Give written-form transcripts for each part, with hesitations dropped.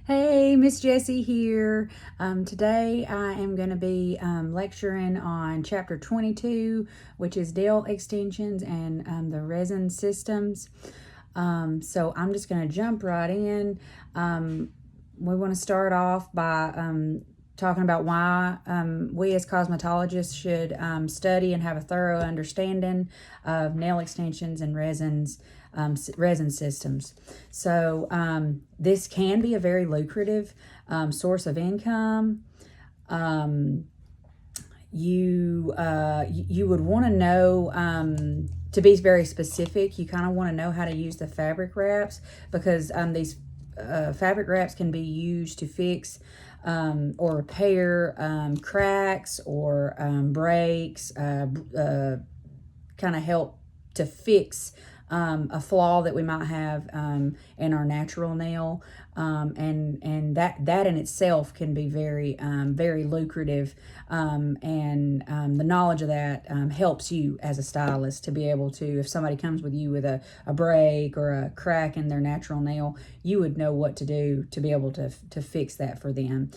Hey, Miss Jessie here. Today I am going to be lecturing on chapter 22, which is nail extensions and the resin systems. So I'm just going to jump right in. We want to start off by talking about why we as cosmetologists should study and have a thorough understanding of nail extensions and resin systems. So this can be a very lucrative source of income. You would want to know, to be very specific, you kind of want to know how to use the fabric wraps, because these fabric wraps can be used to fix or repair cracks or breaks, kind of help to fix a flaw that we might have in our natural nail, and that in itself can be very lucrative, and the knowledge of that helps you as a stylist to be able to, if somebody comes with you with a break or a crack in their natural nail, you would know what to do to be able to fix that for them.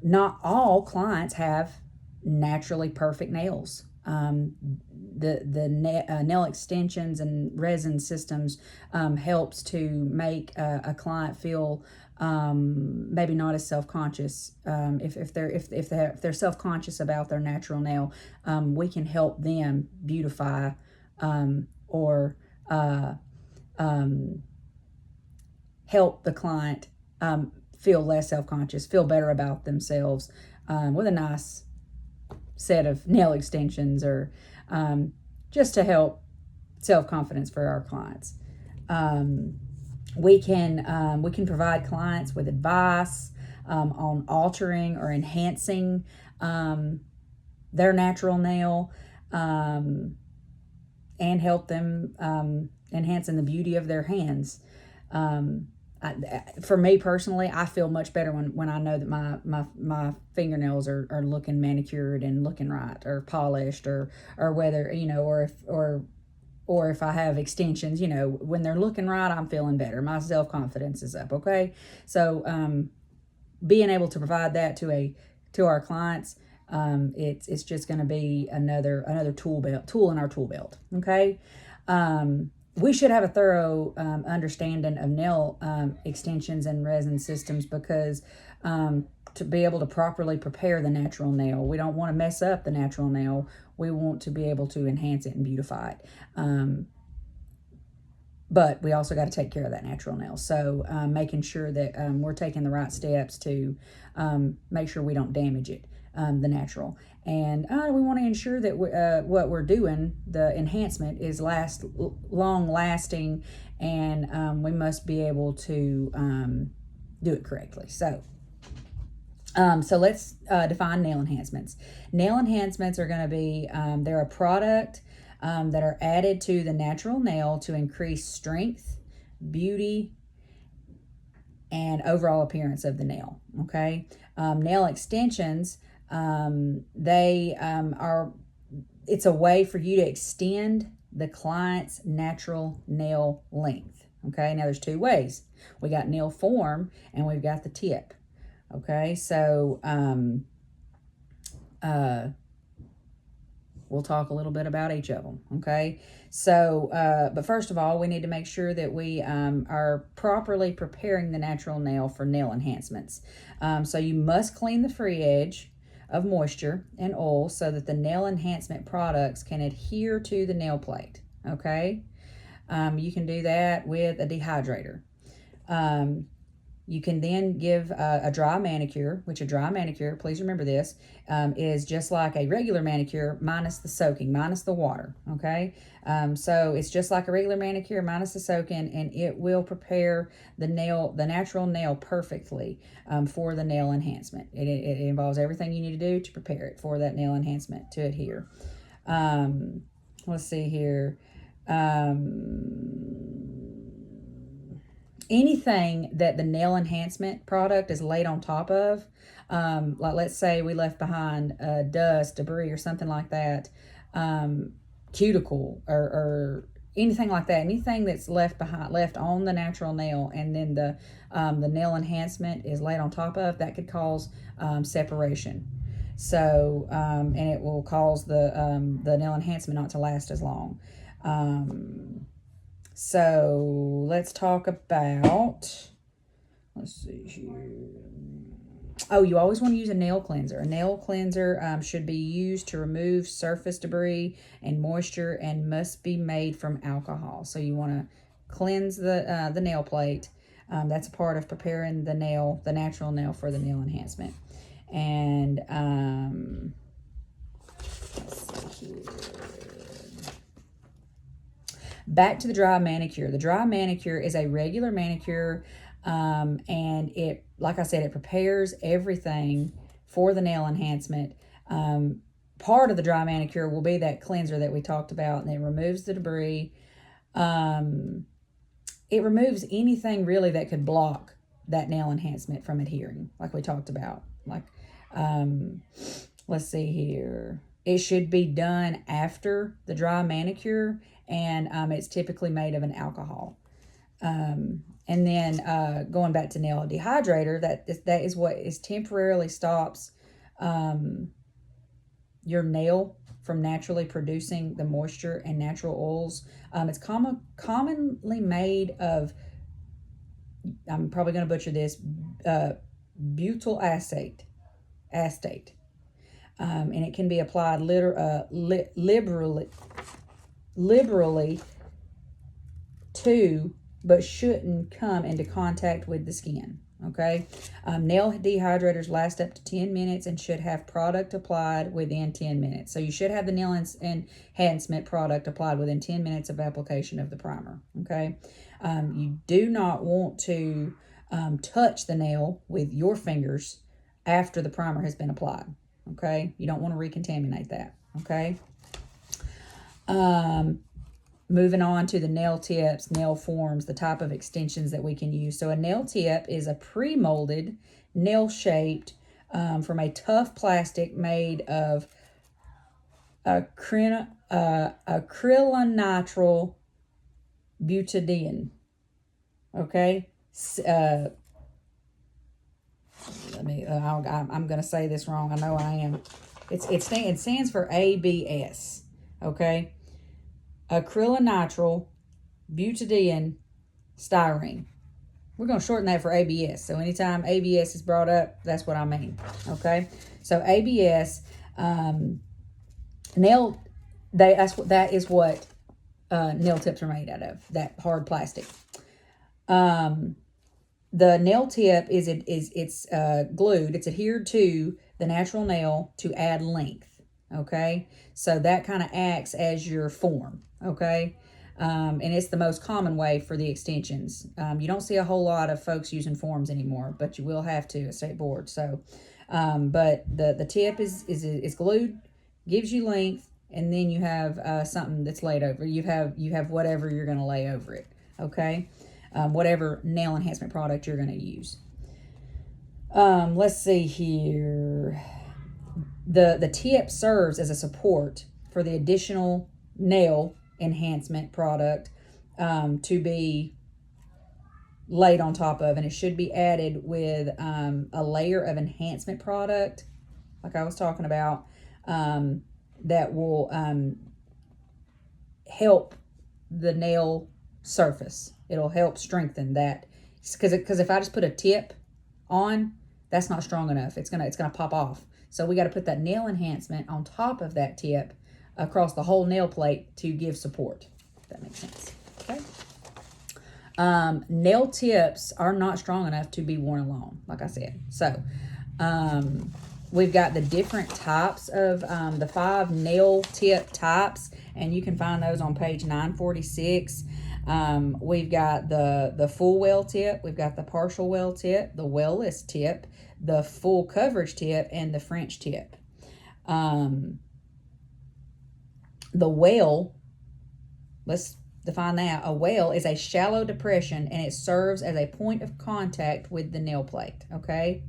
Not all clients have naturally perfect nails. Nail extensions and resin systems helps to make a client feel maybe not as self-conscious. If they're self-conscious about their natural nail, we can help them beautify or help the client feel less self-conscious, feel better about themselves with a nice set of nail extensions, or just to help self-confidence for our clients. We can provide clients with advice on altering or enhancing their natural nail, and help them enhancing the beauty of their hands. For me personally, I feel much better when I know that my fingernails are looking manicured and looking right, or polished, or whether, or if I have extensions, when they're looking right, I'm feeling better. My self-confidence is up. Okay. So being able to provide that to our clients, it's just going to be another tool in our tool belt. Okay. We should have a thorough understanding of nail extensions and resin systems, because to be able to properly prepare the natural nail, we don't want to mess up the natural nail. We want to be able to enhance it and beautify it. But we also got to take care of that natural nail. So making sure that we're taking the right steps to make sure we don't damage it, the natural. And we want to ensure that what we're doing, the enhancement, is long lasting, and we must be able to do it correctly. So let's define nail enhancements. Nail enhancements are going to be, they're a product that are added to the natural nail to increase strength, beauty, and overall appearance of the nail. Okay. Nail extensions, it's a way for you to extend the client's natural nail length. Okay. Now there's two ways. We got nail form and we've got the tip. Okay. So, we'll talk a little bit about each of them. Okay. So, but first of all, we need to make sure that we are properly preparing the natural nail for nail enhancements. So you must clean the free edge of moisture and oil so that the nail enhancement products can adhere to the nail plate. Okay. You can do that with a dehydrator. You can then give a dry manicure, which a dry manicure, please remember this, is just like a regular manicure minus the soaking, minus the water, okay? So it's just like a regular manicure minus the soaking, and it will prepare the natural nail perfectly for the nail enhancement. It involves everything you need to do to prepare it for that nail enhancement to adhere. Let's see here. Anything that the nail enhancement product is laid on top of, like let's say we left behind dust, debris, or something like that, cuticle, or anything like that, anything that's left on the natural nail, and then the nail enhancement is laid on top of, that could cause separation. So and it will cause the nail enhancement not to last as long. So let's talk about, let's see here. Oh, you always want to use a nail cleanser. A nail cleanser should be used to remove surface debris and moisture, and must be made from alcohol. So you want to cleanse the nail plate. That's a part of preparing the natural nail, for the nail enhancement. And let's see here. Back to the dry manicure. The dry manicure is a regular manicure, and it, like I said, it prepares everything for the nail enhancement. Part of the dry manicure will be that cleanser that we talked about, and it removes the debris. It removes anything really that could block that nail enhancement from adhering, like we talked about. Like, let's see here. It should be done after the dry manicure, and it's typically made of an alcohol. And then going back to nail dehydrator, that is what is temporarily stops your nail from naturally producing the moisture and natural oils. It's commonly made of, I'm probably going to butcher this, butyl acetate. And it can be applied liberally to, but shouldn't come into contact with the skin. Okay, nail dehydrators last up to 10 minutes and should have product applied within 10 minutes. So you should have the nail enhancement product applied within 10 minutes of application of the primer. Okay, you do not want to touch the nail with your fingers after the primer has been applied. Okay, you don't want to recontaminate that. Okay. Moving on to the nail tips, nail forms, the type of extensions that we can use. So a nail tip is a pre-molded, nail-shaped from a tough plastic made of acrylonitrile butadiene. Okay. I'm going to say this wrong. I know I am. It stands for ABS. Okay. Acrylonitrile butadiene styrene. We're going to shorten that for ABS. So anytime ABS is brought up, that's what I mean. Okay. So ABS, that is what nail tips are made out of. That hard plastic. The nail tip it's glued. It's adhered to the natural nail to add length. Okay. So that kind of acts as your form. Okay. And it's the most common way for the extensions. You don't see a whole lot of folks using forms anymore, but you will have to at state board. So, but the tip is glued, gives you length, and then you have something that's laid over. You have whatever you're going to lay over it. Okay. Whatever nail enhancement product you're going to use. Let's see here. The tip serves as a support for the additional nail enhancement product to be laid on top of, and it should be added with a layer of enhancement product, like I was talking about, that will help the nail surface. It'll help strengthen that, because if I just put a tip on, that's not strong enough. It's gonna pop off. So we got to put that nail enhancement on top of that tip across the whole nail plate to give support, if that makes sense. Okay. Nail tips are not strong enough to be worn alone, like I said. So we've got the different types of the 5 nail tip types, and you can find those on page 946. We've got the full well tip, we've got the partial well tip, the well-less tip, the full coverage tip, and the French tip. The well, let's define that. A well is a shallow depression, and it serves as a point of contact with the nail plate. Okay.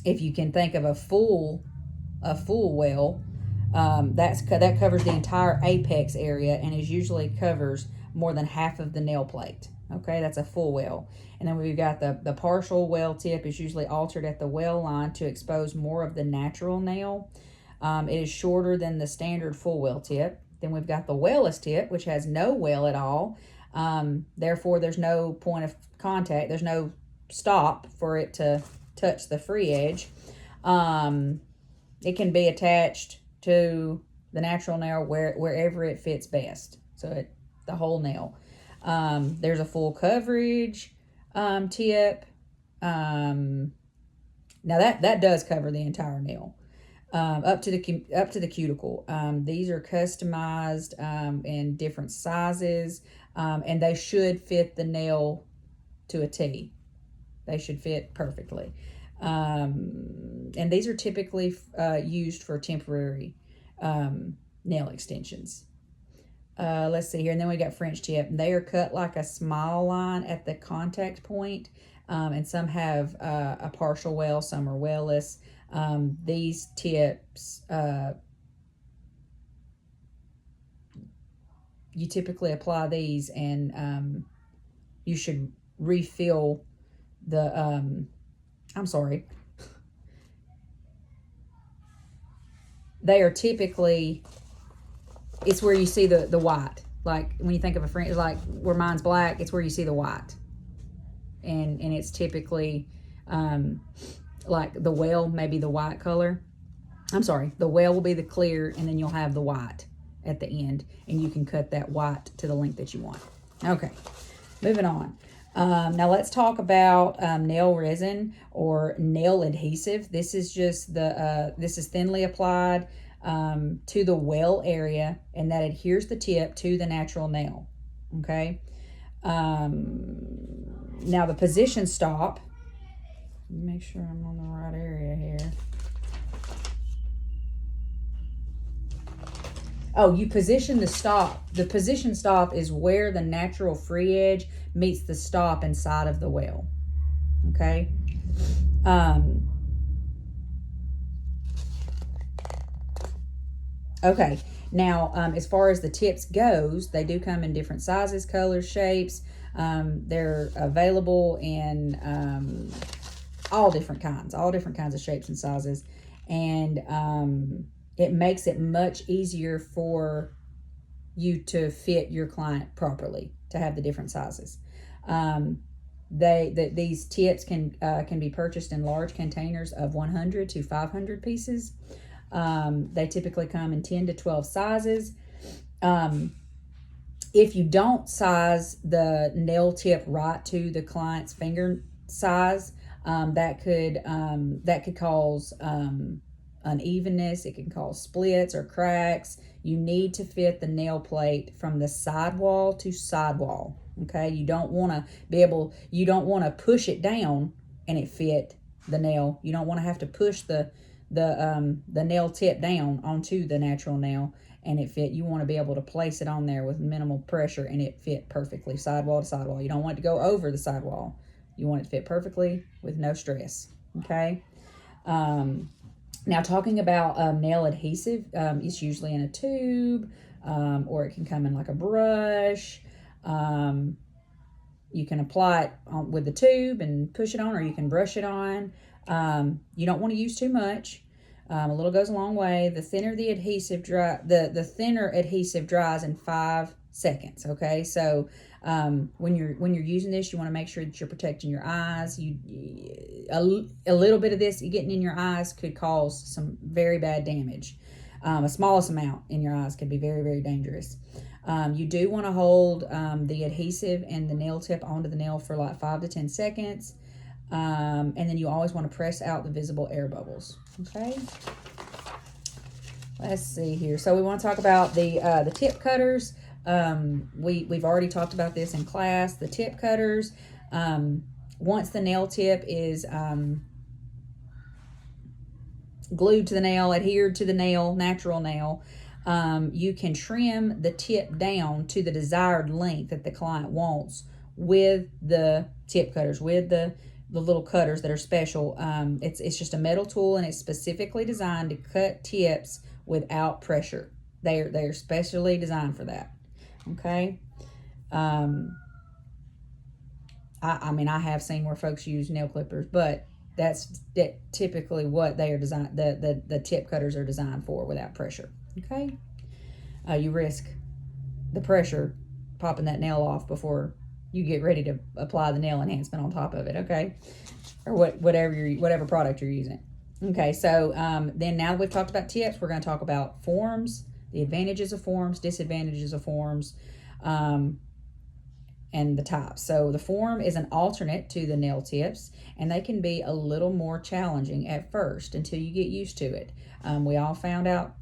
If you can think of a full well, That covers the entire apex area and is usually covers more than half of the nail plate. Okay, that's a full well. And then we've got the partial well tip is usually altered at the well line to expose more of the natural nail. It is shorter than the standard full well tip. Then we've got the wellless tip, which has no well at all. Therefore, there's no point of contact. There's no stop for it to touch the free edge. It can be attached to the natural nail wherever it fits best. So the whole nail. There's a full coverage tip. Now that does cover the entire nail. Up to the cuticle. These are customized in different sizes, and they should fit the nail to a T. They should fit perfectly. And these are typically used for temporary nail extensions. Let's see here. And then we got French tip. They are cut like a smile line at the contact point, and some have a partial well, some are wellless. These tips, you typically apply these, and you should refill the, I'm sorry. They are typically, it's where you see the white. Like when you think of a French, like where mine's black, it's where you see the white. And it's typically, like the well, maybe the white color. I'm sorry, the well will be the clear, and then you'll have the white at the end, and you can cut that white to the length that you want. Okay, moving on. Now let's talk about nail resin or nail adhesive. This is just this is thinly applied to the well area, and that adheres the tip to the natural nail. Okay. Now the position stop. Make sure I'm on the right area here. Oh, you position the stop. The position stop is where the natural free edge meets the stop inside of the well. Okay. Okay. Now, as far as the tips goes, they do come in different sizes, colors, shapes. They're available in all different kinds of shapes and sizes. And it makes it much easier for you to fit your client properly, to have the different sizes. These tips can be purchased in large containers of 100 to 500 pieces. They typically come in 10 to 12 sizes. If you don't size the nail tip right to the client's finger size, that could cause unevenness. It can cause splits or cracks. You need to fit the nail plate from the sidewall to sidewall. Okay, you don't want to push it down and it fit the nail. You don't want to have to push the nail tip down onto the natural nail and it fit. You want to be able to place it on there with minimal pressure and it fit perfectly sidewall to sidewall. You don't want it to go over the sidewall. You want it to fit perfectly with no stress. Okay. Now talking about nail adhesive, it's usually in a tube, or it can come in like a brush. You can apply it with the tube and push it on, or you can brush it on. You don't want to use too much. A little goes a long way. The thinner the adhesive the thinner adhesive dries in 5 seconds. Okay, so when you're using this, you want to make sure that you're protecting your eyes. A little bit of this getting in your eyes could cause some very bad damage. A smallest amount in your eyes could be very, very dangerous. You do want to hold the adhesive and the nail tip onto the nail for like 5 to 10 seconds. And then you always want to press out the visible air bubbles. Okay. Let's see here. So we want to talk about the tip cutters. We've already talked about this in class. The tip cutters. Once the nail tip is glued to the nail, adhered to the nail, natural nail, you can trim the tip down to the desired length that the client wants with the tip cutters, with the little cutters that are special. It's just a metal tool, and it's specifically designed to cut tips without pressure. They're specially designed for that. Okay. I mean, I have seen where folks use nail clippers, but that's typically what they are designed. The tip cutters are designed for, without pressure. Okay. You risk the pressure popping that nail off before you get ready to apply the nail enhancement on top of it. Okay. Or whatever product you're using. Okay. So then now that we've talked about tips, we're going to talk about forms, the advantages of forms, disadvantages of forms, and the types. So the form is an alternate to the nail tips, and they can be a little more challenging at first until you get used to it. We all found out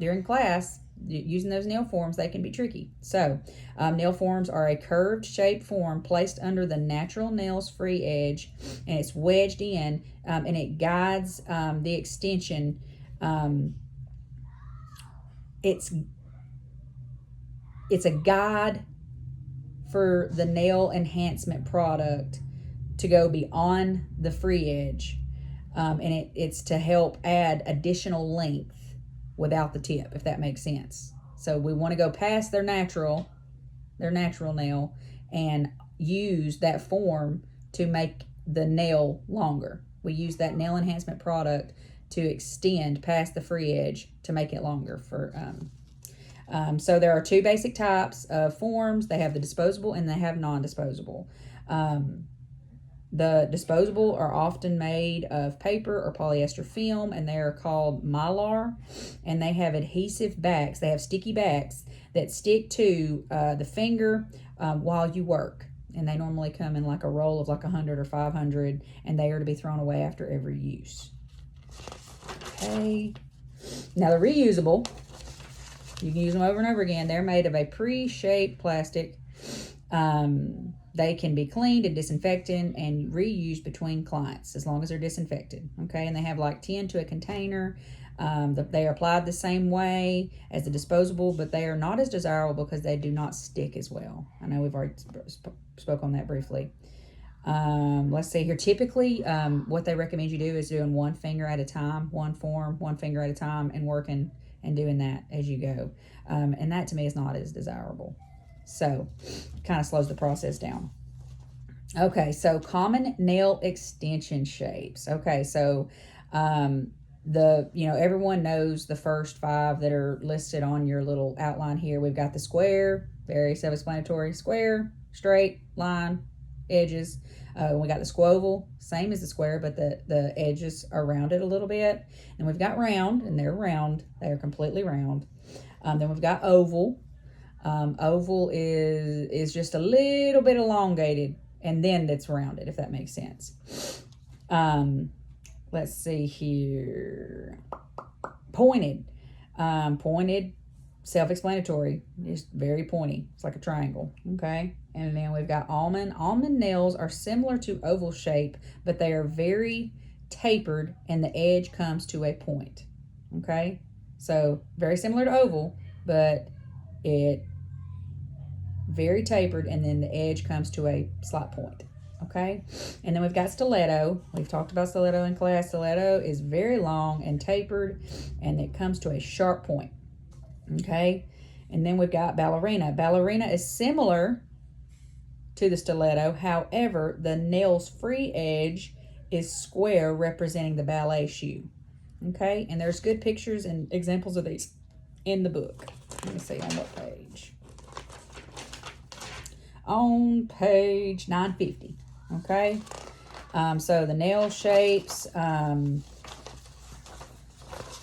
during class, using those nail forms, they can be tricky. So nail forms are a curved shaped form placed under the natural nail's free edge, and it's wedged in, and it guides the extension. It's a guide for the nail enhancement product to go beyond the free edge, and it's to help add additional length without the tip, if that makes sense. So we want to go past their natural nail and use that form to make the nail longer. We use that nail enhancement product to extend past the free edge to make it longer. So there are two basic types of forms. They have the disposable and they have non-disposable. The disposable are often made of paper or polyester film, and they are called mylar, and they have adhesive backs. They have sticky backs that stick to the finger while you work, and they normally come in like a roll of like 100 or 500, and they are to be thrown away after every use. Okay. Now the reusable, you can use them over and over again. They're made of a pre-shaped plastic. They can be cleaned and disinfected and reused between clients as long as they're disinfected. Okay, and they have like 10 to a container. They are applied the same way as the disposable, but they are not as desirable because they do not stick as well. I know we've already spoke on that briefly. Let's see here. Typically, what they recommend you do is doing one finger at a time, one form, one finger at a time, and working and doing that as you go. And that to me is not as desirable. So kind of slows the process down. Okay, so common nail extension shapes. Okay, so everyone knows the first 5 that are listed on your little outline here. We've got the square, very self-explanatory, square, straight, line, edges. We got the squoval, same as the square, but the edges are rounded a little bit. And we've got round, and they're round. They're completely round. Then we've got oval. Oval is just a little bit elongated, and then it's rounded, if that makes sense. Let's see here. Pointed. Pointed, self-explanatory, just very pointy. It's like a triangle, okay? And then we've got almond. Almond nails are similar to oval shape, but they are very tapered, and the edge comes to a point, okay? So very similar to oval, but it very tapered, and then the edge comes to a slight point. Okay, and then we've got stiletto. We've talked about stiletto in class. Stiletto is very long and tapered, and it comes to a sharp point. Okay, and then we've got ballerina. Ballerina is similar to the stiletto. However, the nail's free edge is square, representing the ballet shoe. Okay, and there's good pictures and examples of these in the book. Let me see on what page. On page 950. Okay, so the nail shapes,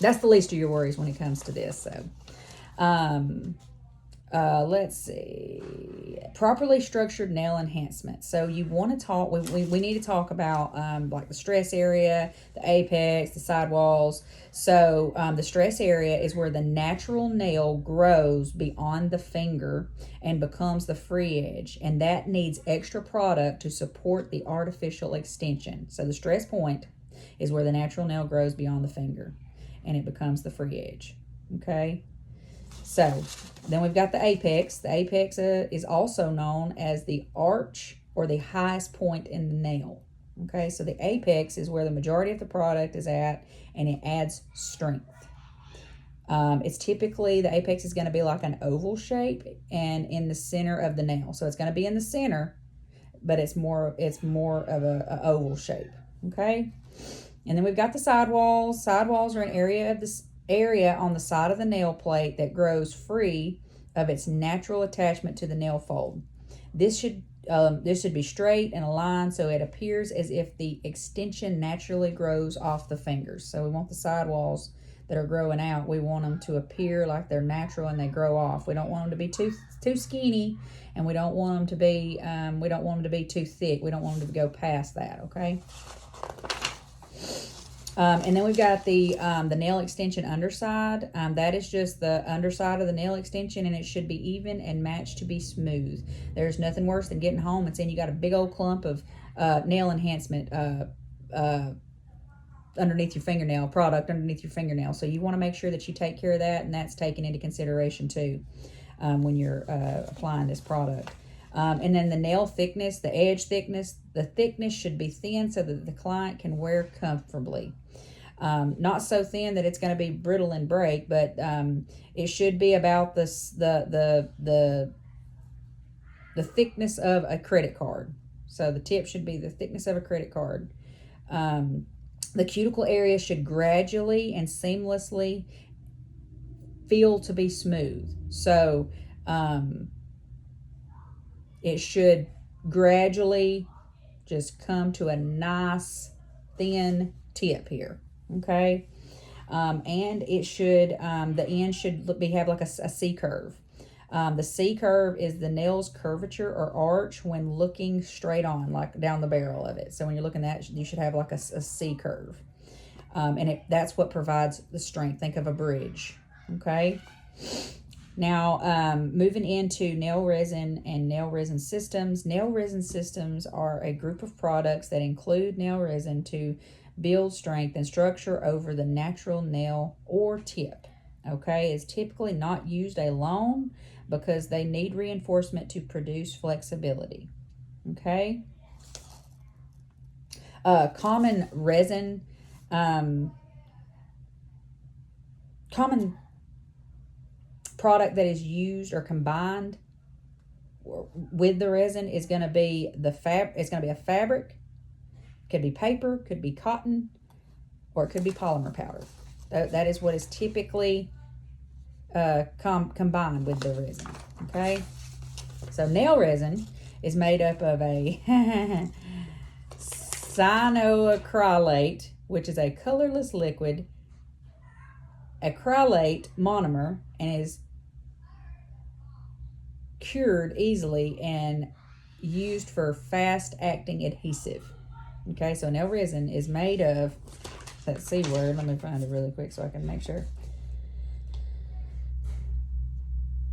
that's the least of your worries when it comes to this. So let's see, properly structured nail enhancement. So you want to talk, we need to talk about like the stress area, the apex, the sidewalls. So the stress area is where the natural nail grows beyond the finger and becomes the free edge, and that needs extra product to support the artificial extension. So the stress point is where the natural nail grows beyond the finger and it becomes the free edge. Okay, so then we've got the apex. The apex is also known as the arch or the highest point in the nail. Okay, so the apex is where the majority of the product is at, and it adds strength. It's typically, the apex is going to be like an oval shape and in the center of the nail. So it's going to be in the center, but it's more of a oval shape. Okay. And then we've got the sidewalls. Sidewalls are an area of this area on the side of the nail plate that grows free of its natural attachment to the nail fold. This should be straight and aligned so it appears as if the extension naturally grows off the fingers. So we want the sidewalls that are growing out, we want them to appear like they're natural and they grow off. We don't want them to be too skinny, and we don't want them to be too thick. We don't want them to go past that. Okay. And then we've got the nail extension underside. That is just the underside of the nail extension, and it should be even and matched to be smooth. There's nothing worse than getting home and saying you got a big old clump of nail enhancement underneath your fingernail, product underneath your fingernail. So you want to make sure that you take care of that, and that's taken into consideration too when you're applying this product. And then the nail thickness, the edge thickness, the thickness should be thin so that the client can wear comfortably. Not so thin that it's going to be brittle and break, but it should be about the thickness of a credit card. So the tip should be the thickness of a credit card. The cuticle area should gradually and seamlessly feel to be smooth. So it should gradually just come to a nice thin tip here. Okay. And it should, the end should have like a C curve. The C curve is the nail's curvature or arch when looking straight on, like down the barrel of it. So when you're looking at it, you should have like a C curve. And that's what provides the strength. Think of a bridge. Okay. Now, moving into nail resin and nail resin systems. Nail resin systems are a group of products that include nail resin to build strength and structure over the natural nail or tip. Okay, it's typically not used alone because they need reinforcement to produce flexibility. Okay. Common resin, common product that is used or combined with the resin is going to be it's going to be a fabric. Could be paper, could be cotton, or it could be polymer powder. That is what is typically combined with the resin. Okay, so nail resin is made up of a cyanoacrylate, which is a colorless liquid acrylate monomer, and is cured easily and used for fast-acting adhesive. Okay, so nail resin is made of, that C word, let me find it really quick so I can make sure.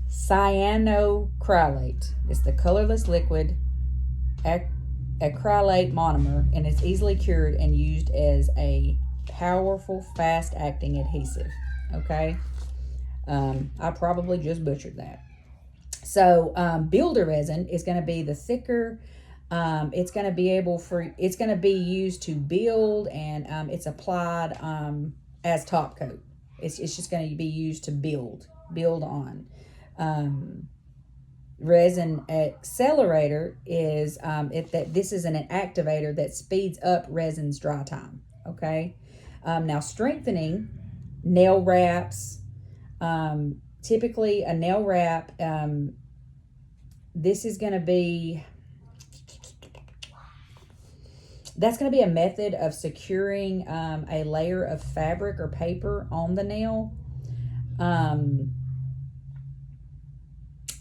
Cyanoacrylate. It's the colorless liquid acrylate monomer, and it's easily cured and used as a powerful, fast-acting adhesive. Okay, I probably just butchered that. So builder resin is going to be the thicker. It's going to be used to build, and it's applied as top coat. It's just going to be used to build on. Resin accelerator is this is an activator that speeds up resin's dry time. Okay. Now strengthening, nail wraps. Typically a nail wrap. This is going to be. That's going to be a method of securing a layer of fabric or paper on the nail.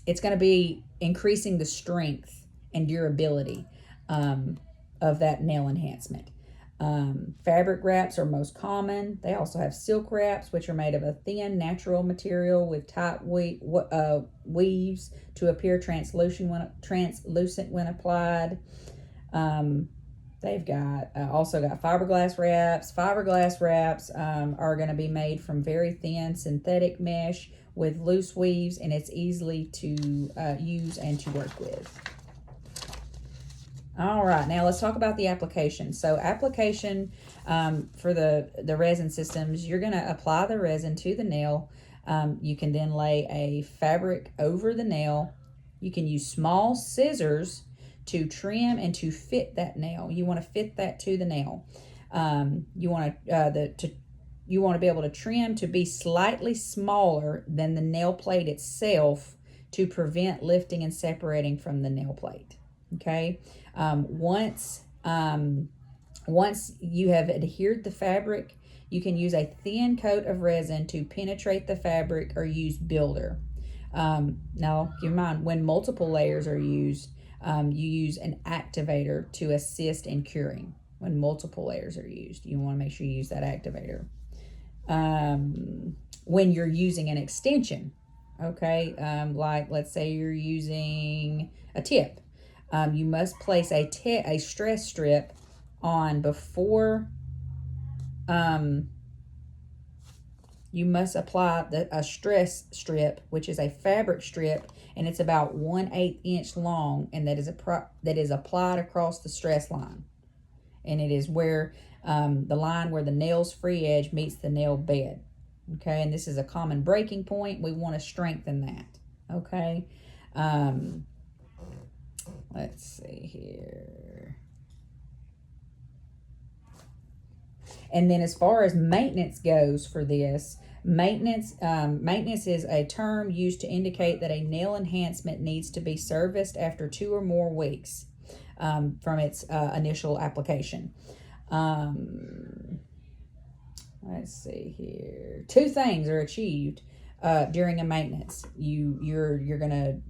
It's going to be increasing the strength and durability of that nail enhancement. Fabric wraps are most common. They also have silk wraps, which are made of a thin natural material with tight weaves to appear translucent when applied. They've got also got fiberglass wraps. Fiberglass wraps are going to be made from very thin synthetic mesh with loose weaves, and it's easily to use and to work with. All right, now let's talk about the application. So application for the resin systems, you're going to apply the resin to the nail You can then lay a fabric over the nail. You can use small scissors to trim and to fit that nail. You want to fit that to the nail. You want you want to be able to trim to be slightly smaller than the nail plate itself to prevent lifting and separating from the nail plate. Okay. Once you have adhered the fabric, you can use a thin coat of resin to penetrate the fabric or use builder. Now, keep in mind, when multiple layers are used, you use an activator to assist in curing. When multiple layers are used, you want to make sure you use that activator. When you're using an extension, okay, like let's say you're using a tip, you must place a stress strip on before you must apply a stress strip, which is a fabric strip, and it's about 1/8 inch long, and that is applied across the stress line, and it is where the line where the nail's free edge meets the nail bed. Okay, and this is a common breaking point. We want to strengthen that. Okay, let's see here. And then as far as maintenance goes for this, maintenance is a term used to indicate that a nail enhancement needs to be serviced after 2 or more weeks from its initial application. Let's see here. 2 things are achieved during a maintenance. You're gonna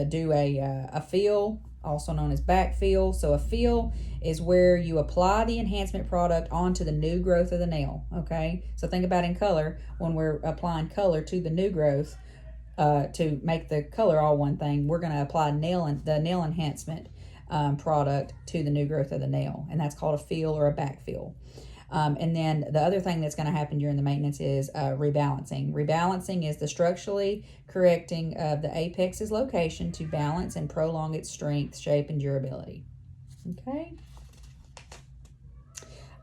do a fill, also known as backfill. So a fill is where you apply the enhancement product onto the new growth of the nail. Okay, so think about in color, when we're applying color to the new growth to make the color all one thing, we're going to apply the nail enhancement product to the new growth of the nail, and that's called a fill or a backfill. And then the other thing that's going to happen during the maintenance is rebalancing. Rebalancing is the structurally correcting of the apex's location to balance and prolong its strength, shape, and durability. Okay.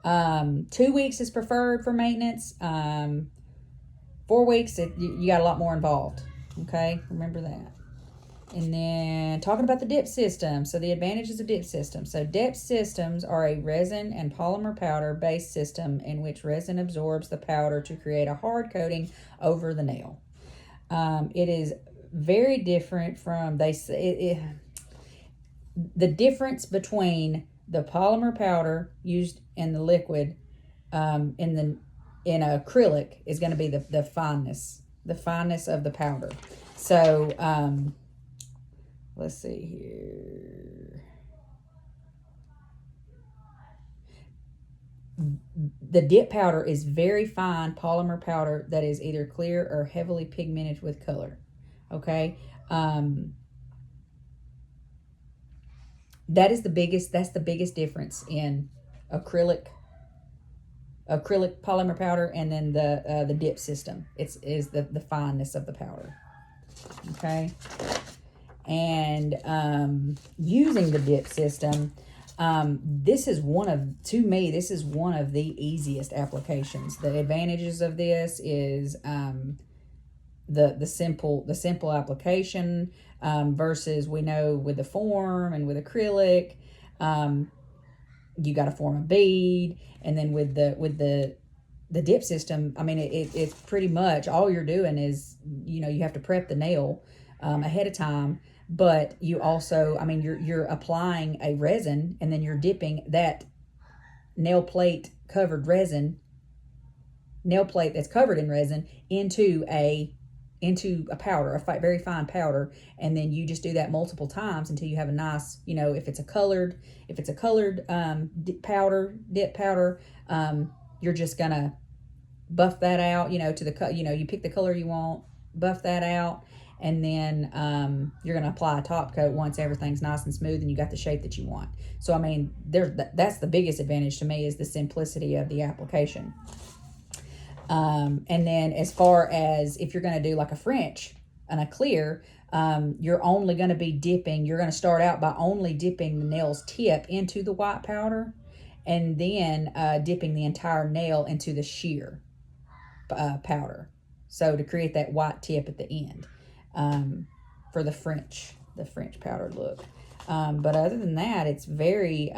2 weeks is preferred for maintenance. 4 weeks, you got a lot more involved. Okay, remember that. And then talking about the dip system. So the advantages of dip systems. So dip systems are a resin and polymer powder based system in which resin absorbs the powder to create a hard coating over the nail. It is very different from, the difference between the polymer powder used in the liquid in acrylic is going to be the fineness of the powder. So let's see here. The dip powder is very fine polymer powder that is either clear or heavily pigmented with color. Okay. That's the biggest difference in acrylic polymer powder and then the dip system. Is the fineness of the powder. Okay. And using the dip system, this is one of the easiest applications. The advantages of this is the simple application versus, we know with the form and with acrylic, you got to form a bead, and then with the dip system, I mean, it's pretty much all you're doing is, you have to prep the nail ahead of time. But you also, I mean, you're applying a resin, and then you're dipping that nail plate that's covered in resin into a powder, a very fine powder, and then you just do that multiple times until you have a nice, if it's a colored dip powder, you're just gonna buff that out, to the you pick the color you want, buff that out. And then you're going to apply a top coat once everything's nice and smooth and you got the shape that you want. So, I mean, that's the biggest advantage to me, is the simplicity of the application. And then as far as if you're going to do like a French and a clear, you're only going to be dipping. You're going to start out by only dipping the nail's tip into the white powder, and then dipping the entire nail into the sheer powder. So to create that white tip at the end, for the French powder look. But other than that, it's very,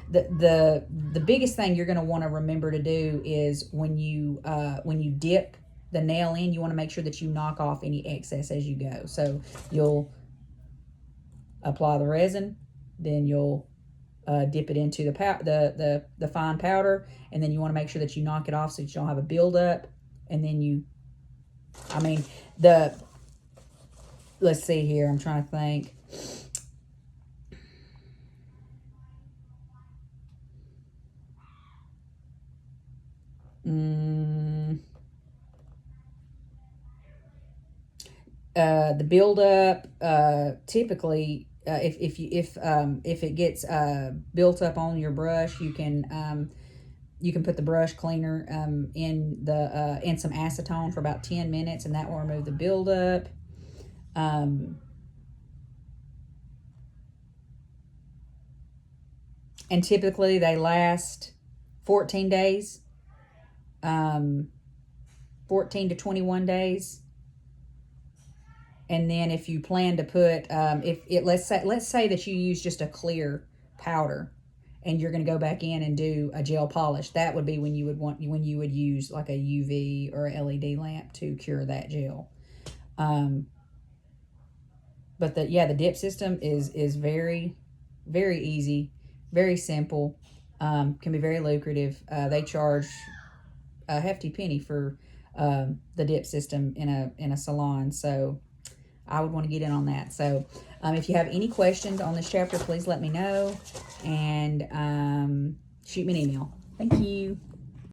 the biggest thing you're going to want to remember to do is when you dip the nail in, you want to make sure that you knock off any excess as you go. So you'll apply the resin, then you'll dip it into the fine powder, and then you want to make sure that you knock it off so that you don't have a buildup. And then let's see here, I'm trying to think. The buildup, typically, if it gets built up on your brush, you can put the brush cleaner in some acetone for about 10 minutes, and that will remove the buildup. And typically they last 14 days, 14 to 21 days. And then if you plan to put, let's say that you use just a clear powder, and you're going to go back in and do a gel polish, that would be when you would use like a UV or a LED lamp to cure that gel. But the dip system is very, very easy, very simple, can be very lucrative. They charge a hefty penny for the dip system in a salon, so I would want to get in on that. So if you have any questions on this chapter, please let me know, and shoot me an email. Thank you.